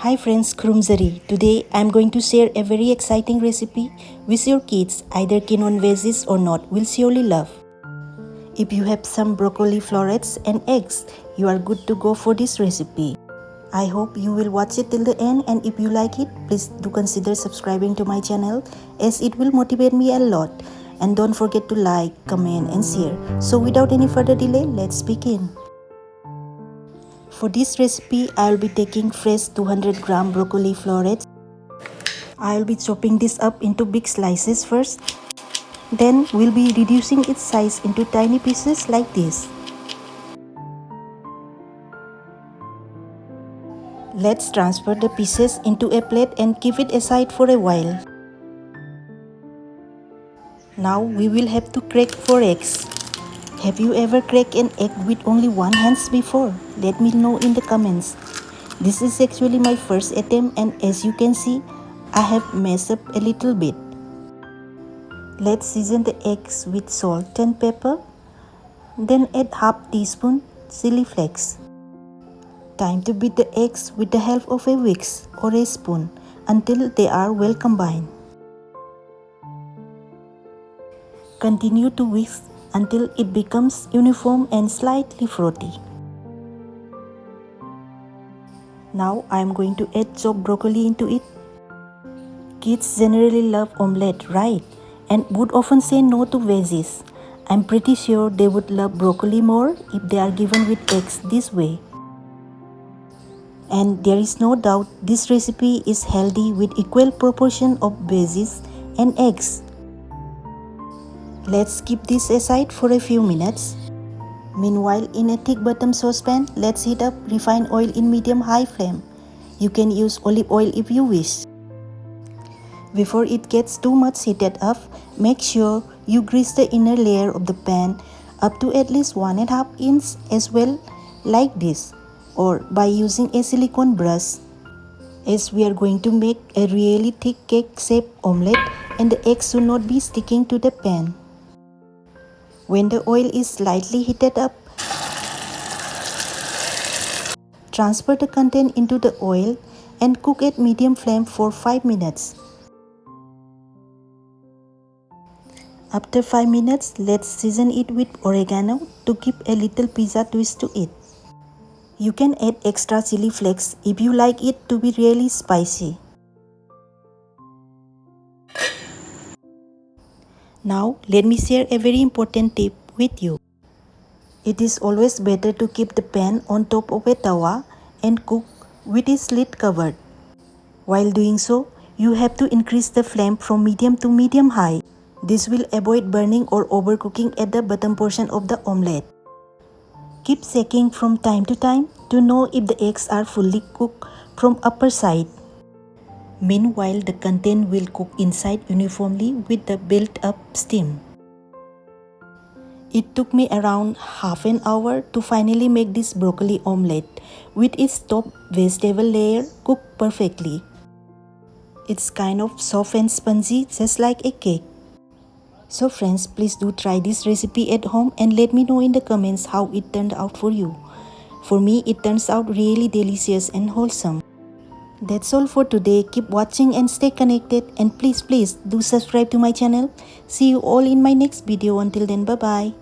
Hi friends, khurumjari. Today I am going to share a very exciting recipe which your kids, either keen on veggies or not, will surely love. If you have some broccoli florets and eggs, you are good to go for this recipe. I hope you will watch it till the end, and if you like it, please do consider subscribing to my channel as it will motivate me a lot. And don't forget to like, comment and share. So without any further delay, let's begin. For this recipe, I will be taking fresh 200-gram broccoli florets. I will be chopping this up into big slices first. Then we'll be reducing its size into tiny pieces like this. Let's transfer the pieces into a plate and keep it aside for a while. Now we will have to crack 4 eggs. Have you ever cracked an egg with only one hand before? Let me know in the comments. This is actually my first attempt, and as you can see, I have messed up a little bit. Let's season the eggs with salt and pepper. Then add half teaspoon chili flakes. Time to beat the eggs with the help of a whisk or a spoon until they are well combined. Continue to whisk until it becomes uniform and slightly frothy. Now I am going to add chopped broccoli into it. Kids generally love omelette, right? And would often say no to veggies. I'm pretty sure they would love broccoli more if they are given with eggs this way. And there is no doubt this recipe is healthy with equal proportion of veggies and eggs. Let's keep this aside for a few minutes. Meanwhile, in a thick bottom saucepan, let's heat up refined oil in medium-high flame. You can use olive oil if you wish. Before it gets too much heated up, make sure you grease the inner layer of the pan up to at least 1.5 inches as well, like this, or by using a silicone brush, as we are going to make a really thick cake-shaped omelette and the eggs should not be sticking to the pan. When the oil is slightly heated up, transfer the content into the oil and cook at medium flame for 5 minutes. After 5 minutes, let's season it with oregano to give a little pizza twist to it. You can add extra chili flakes if you like it to be really spicy. Now, let me share a very important tip with you. It is always better to keep the pan on top of a tawa and cook with its lid covered. While doing so, you have to increase the flame from medium to medium-high. This will avoid burning or overcooking at the bottom portion of the omelette. Keep checking from time to time to know if the eggs are fully cooked from upper side. Meanwhile, the content will cook inside uniformly with the built-up steam. It took me around half an hour to finally make this broccoli omelette with its top vegetable layer cooked perfectly. It's kind of soft and spongy, just like a cake. So friends, please do try this recipe at home and let me know in the comments how it turned out for you. For me, it turns out really delicious and wholesome. That's all for today. Keep watching and stay connected, and please do subscribe to my channel. See you all in my next video. Until then, bye bye.